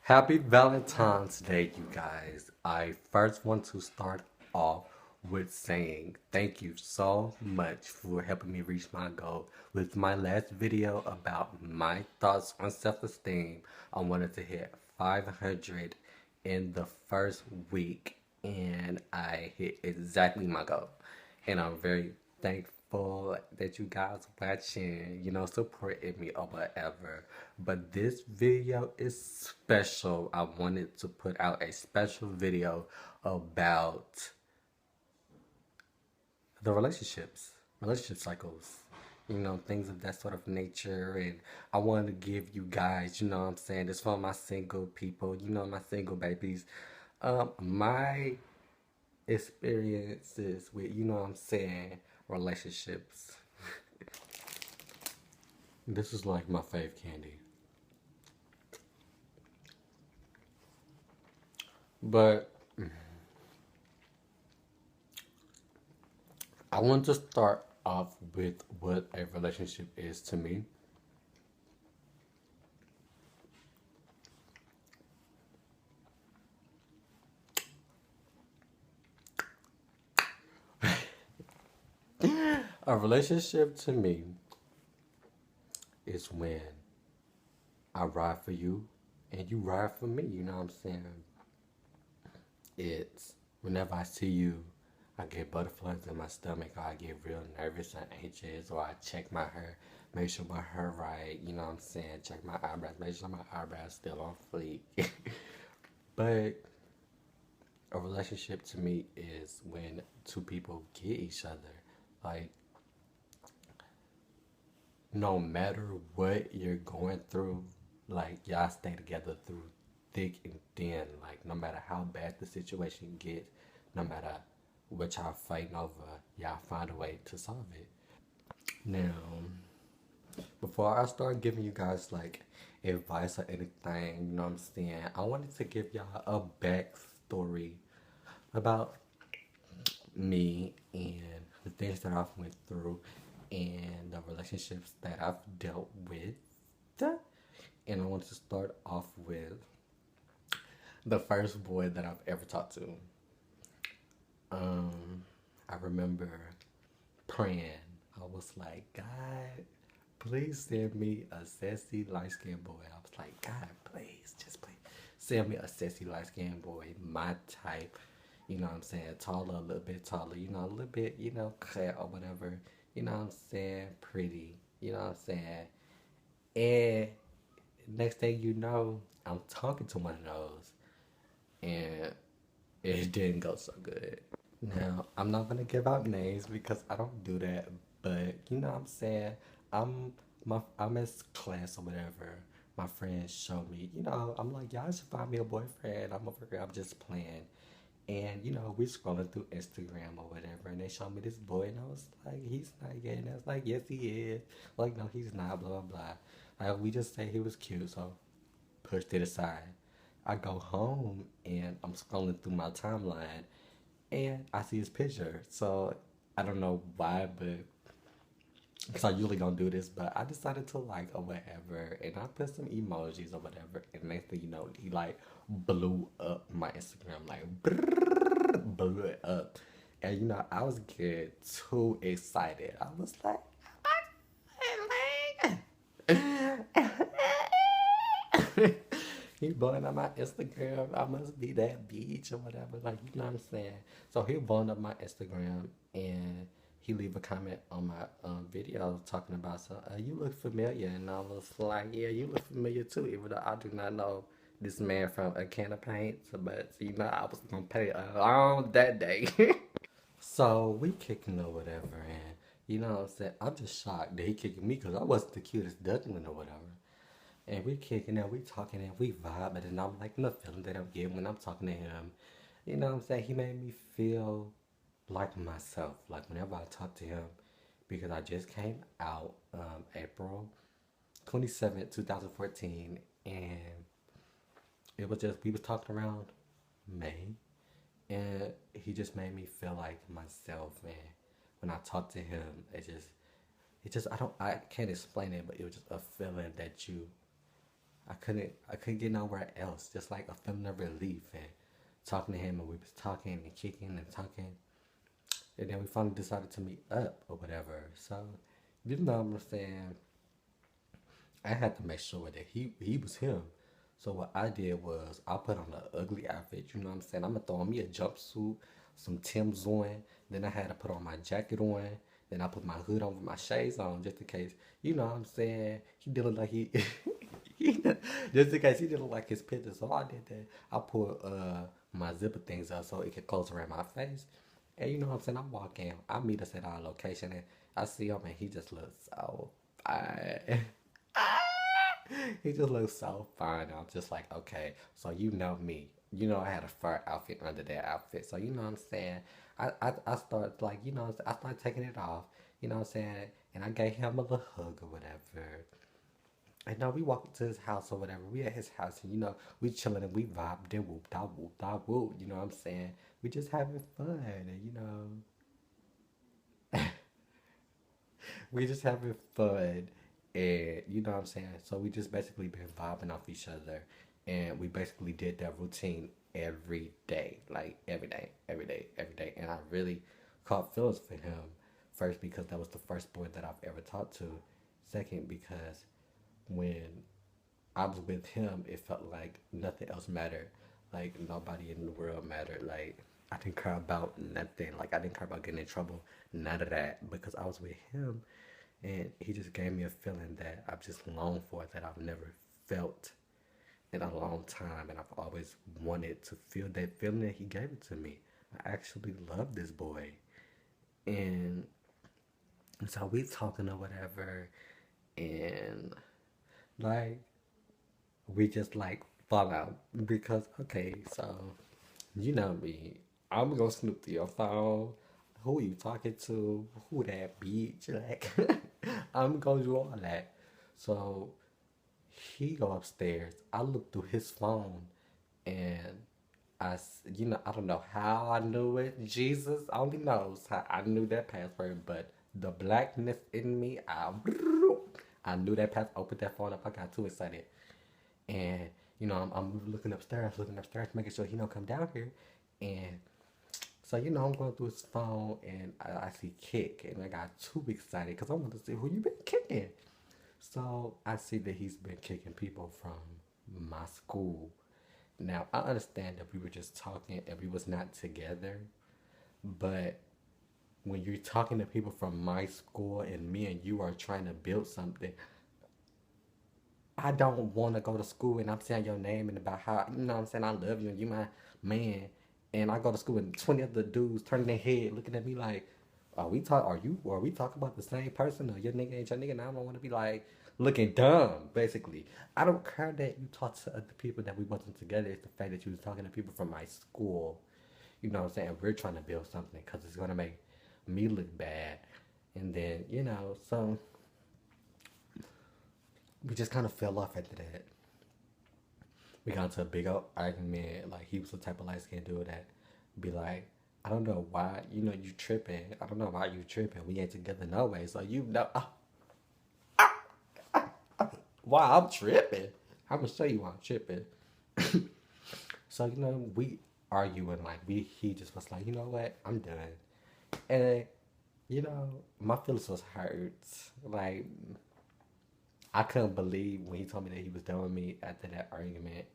Happy Valentine's Day, you guys. I first want to start off with saying thank you so much for helping me reach my goal. With my last video about my thoughts on self-esteem, I wanted to hit 500 in the first week, and I hit exactly my goal. And I'm very thankful that you guys watching, supporting me or whatever. But this video is special. I wanted to put out a special video about the relationship cycles, things of that sort of nature. And I wanted to give you guys, what I'm saying, this for my single people, my single babies, my experiences with, what I'm saying, relationships. This is like my fave candy. But I want to start off with what a relationship is to me. A relationship to me is when I ride for you and you ride for me, you know what I'm saying? It's whenever I see you, I get butterflies in my stomach, or I get real nervous and anxious, or I check my hair, make sure my hair right, you know what I'm saying? Check my eyebrows, make sure my eyebrows still on fleek. But a relationship to me is when two people get each other. Like, no matter what you're going through, like, y'all stay together through thick and thin. Like, no matter how bad the situation gets, no matter what y'all fighting over, y'all find a way to solve it. Now, before I start giving you guys like advice or anything, you know what I'm saying, I wanted to give y'all a backstory about me and the things that I've went through and the relationships that I've dealt with. And I want to start off with the first boy that I've ever talked to. I remember praying. I was like, God, please send me a sassy light skinned boy. I was like, God, please, just please send me a sassy light skinned boy, my type. You know what I'm saying? Taller, a little bit taller, a little bit, cut or whatever. You know what I'm saying? Pretty. You know what I'm saying? And next thing you know, I'm talking to one of those. And it didn't go so good. Now, I'm not gonna give out names because I don't do that, but you know what I'm saying? I'm in class or whatever. My friends show me, I'm like, y'all should find me a boyfriend. I'm over here, I'm just playing. And we scrolling through Instagram or whatever, and they show me this boy, and I was like, he's not gay. And I was like, yes, he is. Like, no, he's not, blah, blah, blah. Like, we just say he was cute, so pushed it aside. I go home, and I'm scrolling through my timeline, and I see his picture. So I don't know why, but because I usually don't do this, but I decided to like or whatever, and I put some emojis or whatever, and next thing you know, he like blew up my Instagram, like brrr, blew it up, and I was getting too excited. I was like, he blowing up my Instagram. I must be that bitch or whatever. Like, you know what I'm saying? So he blowing up my Instagram, and he leave a comment on my video talking about, so you look familiar. And I was like, yeah, you look familiar too, even though I do not know this man from a can of paint. So, but I was gonna pay on that day. So we kicking or whatever, and you know what I'm saying? I'm just shocked that he kicking me because I wasn't the cutest duckling or whatever. And we kicking and we talking and we vibing, and I'm like the feeling that I'm getting when I'm talking to him. You know what I'm saying? He made me feel like myself. Like whenever I talk to him, because I just came out April 27th, 2014, and it was just we was talking around May, and he just made me feel like myself. And when I talk to him, it just I can't explain it, but it was just a feeling that you I couldn't get nowhere else. Just like a feeling of relief and talking to him, and we was talking and kicking and talking, and then we finally decided to meet up or whatever. So, you know what I'm saying? I had to make sure that he was him. So what I did was I put on an ugly outfit. You know what I'm saying? I'm gonna throw on me a jumpsuit, some Tim's on. Then I had to put on my jacket on. Then I put my hood on with my shades on just in case. You know what I'm saying? He did look like he, just in case he didn't like his picture. So I did that. I put my zipper things up so it could close around my face. And you know what I'm saying? I walk in. I meet us at our location and I see him and he just looks so fine. He just looks so fine. I'm just like, okay, so you know me. You know I had a fur outfit under that outfit. So you know what I'm saying? I start like, you know, I start taking it off. You know what I'm saying? And I gave him a little hug or whatever. And now we walk to his house or whatever. We at his house and you know, we chilling and we vibe, then whoop, da whoop. You know what I'm saying? We just having fun and you know, we just having fun and you know what I'm saying? So we just basically been vibing off each other and we basically did that routine every day. Like every day. And I really caught feelings for him. First because that was the first boy that I've ever talked to. Second because when I was with him it felt like nothing else mattered. Like nobody in the world mattered. Like I didn't care about nothing. Like I didn't care about getting in trouble. None of that. Because I was with him and he just gave me a feeling that I've just longed for, that I've never felt in a long time. And I've always wanted to feel that feeling that he gave it to me. I actually love this boy. And so we talking or whatever. And like, we just like fall out. Because, okay, so, you know me. I'm gonna snoop through your phone. Who you talking to? Who that bitch? Like, I'm gonna do all that. So he go upstairs. I look through his phone, and you know, I don't know how I knew it. Jesus only knows how I knew that password. But the blackness in me, I knew that password. Opened that phone up. I got too excited, and you know, I'm looking upstairs, making sure he don't come down here, and so, you know, I'm going through his phone and I see kick and I got too excited because I want to see who you been kicking. So I see that he's been kicking people from my school. Now, I understand that we were just talking and we was not together, but when you're talking to people from my school and me and you are trying to build something, I don't want to go to school and I'm saying your name and about how, you know what I'm saying, I love you and you my man. And I go to school and 20 other dudes turning their head looking at me like, are we talking about the same person or your nigga ain't your nigga? And I don't want to be like looking dumb, basically. I don't care that you talk to other people that we wasn't together. It's the fact that you was talking to people from my school. You know what I'm saying? We're trying to build something because it's going to make me look bad. And then, you know, so we just kind of fell off after that. We got into a big old argument. Like, he was the type of light skinned dude that be like, I don't know why, you know, you tripping. I don't know why you tripping. We ain't together no way. So, you know, why I'm tripping. I'm going to show you why I'm tripping. So, you know, we arguing. Like, he just was like, you know what? I'm done. And, you know, my feelings was hurt. Like, I couldn't believe when he told me that he was done with me after that argument.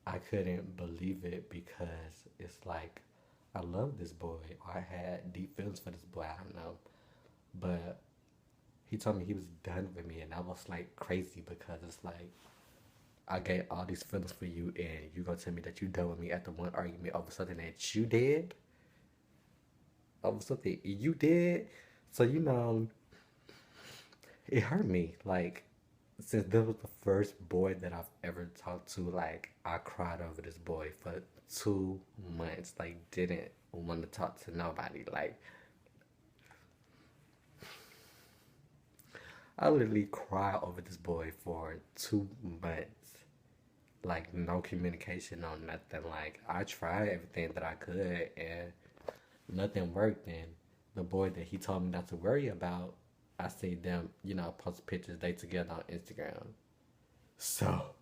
I couldn't believe it because it's like, I love this boy. I had deep feelings for this boy. I don't know. But he told me he was done with me. And I was like crazy because it's like, I gave all these feelings for you and you gonna tell me that you done with me after one argument over something that you did? Over something you did? So, you know, it hurt me. Like, since this was the first boy that I've ever talked to, like, I cried over this boy for 2 months. Like, didn't want to talk to nobody. Like, I literally cried over this boy for 2 months. Like, no communication, no nothing. Like, I tried everything that I could, and nothing worked. And the boy that he told me not to worry about, I see them, you know, post pictures they together on Instagram. So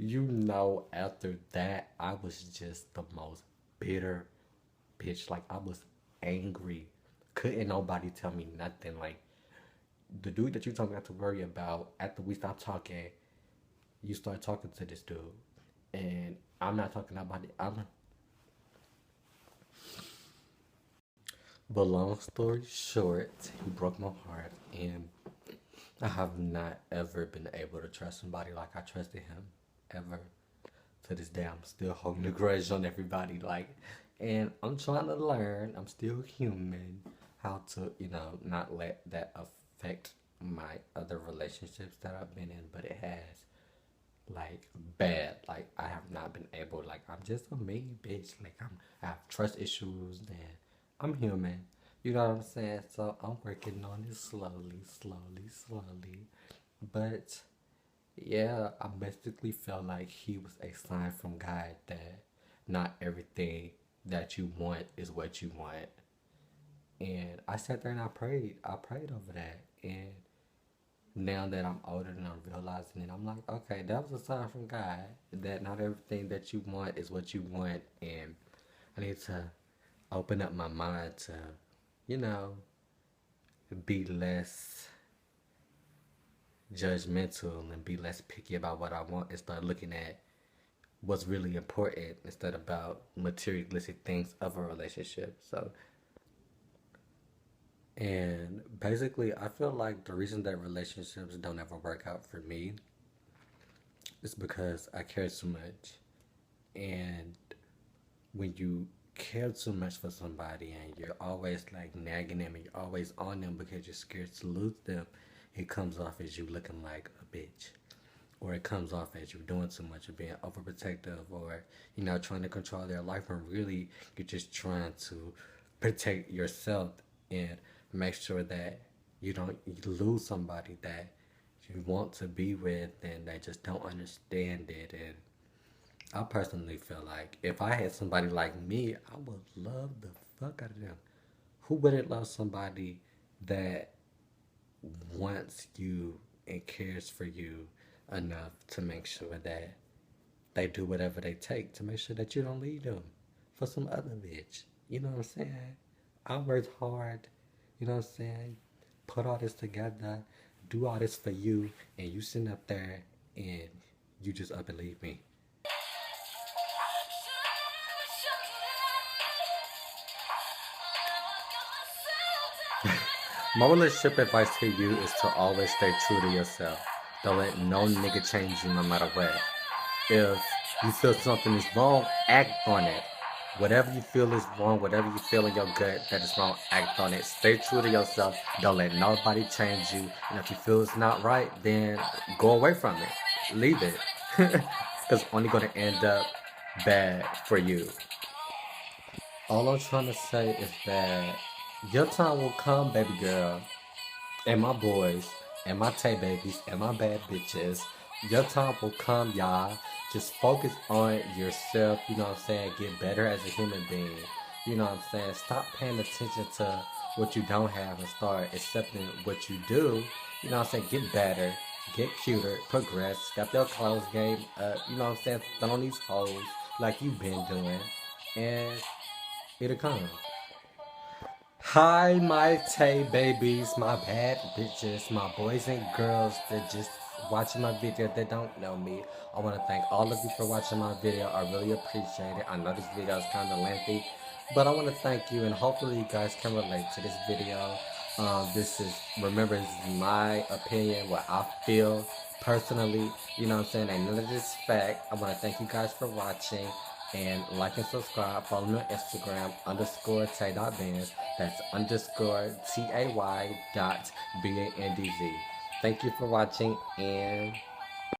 You know, after that, I was just the most bitter bitch. Like, I was angry. Couldn't nobody tell me nothing. Like, the dude that you told me not to worry about, after we stopped talking, you start talking to this dude. And I'm not talking about it. But long story short, he broke my heart. And I have not ever been able to trust somebody like I trusted him. Ever. To this day, I'm still holding a grudge on everybody. Like, and I'm trying to learn. I'm still human. How to, not let that affect my other relationships that I've been in. But it has, like, bad. Like, I have not been able. Like, I'm just a mean bitch. Like, I have trust issues. And I'm human. You know what I'm saying? So I'm working on it slowly, slowly, slowly. But yeah, I basically felt like he was a sign from God that not everything that you want is what you want. And I sat there and I prayed. I prayed over that. And now that I'm older and I'm realizing it, I'm like, okay, that was a sign from God that not everything that you want is what you want. And I need to open up my mind to, you know, be less judgmental and be less picky about what I want and start looking at what's really important instead about materialistic things of a relationship. So, and basically, I feel like the reason that relationships don't ever work out for me is because I care too much. And when you care too much for somebody and you're always like nagging them and you're always on them because you're scared to lose them, it comes off as you looking like a bitch. Or it comes off as you doing too much or being overprotective or, trying to control their life when really you're just trying to protect yourself and make sure that you don't lose somebody that you want to be with and they just don't understand it. And I personally feel like if I had somebody like me, I would love the fuck out of them. Who wouldn't love somebody that wants you and cares for you enough to make sure that they do whatever they take to make sure that you don't leave them for some other bitch? You know what I'm saying? I worked hard, you know what I'm saying? Put all this together, do all this for you, and you sitting up there and you just up and leave me. My relationship advice to you is to always stay true to yourself. Don't let no nigga change you no matter what. If you feel something is wrong, act on it. Whatever you feel is wrong, whatever you feel in your gut that is wrong, act on it. Stay true to yourself. Don't let nobody change you. And if you feel it's not right, then go away from it. Leave it. Because it's only going to end up bad for you. All I'm trying to say is that your time will come, baby girl. And my boys, and my Tay babies, and my bad bitches. Your time will come, y'all. Just focus on yourself, you know what I'm saying? Get better as a human being. You know what I'm saying? Stop paying attention to what you don't have and start accepting what you do. You know what I'm saying? Get better, get cuter, progress, step your clothes game up. You know what I'm saying? Stun on these hoes like you've been doing. And it'll come. Hi, my Tay babies, my bad bitches, my boys and girls that just watching my video that don't know me. I want to thank all of you for watching my video. I really appreciate it. I know this video is kind of lengthy, but I want to thank you and hopefully you guys can relate to this video. Remember, this is my opinion, what I feel personally. You know what I'm saying? Ain't none of this fact. I want to thank you guys for watching. And like and subscribe. Follow me on Instagram _Tay.Bands. That's _TAY.BANDZ. Thank you for watching and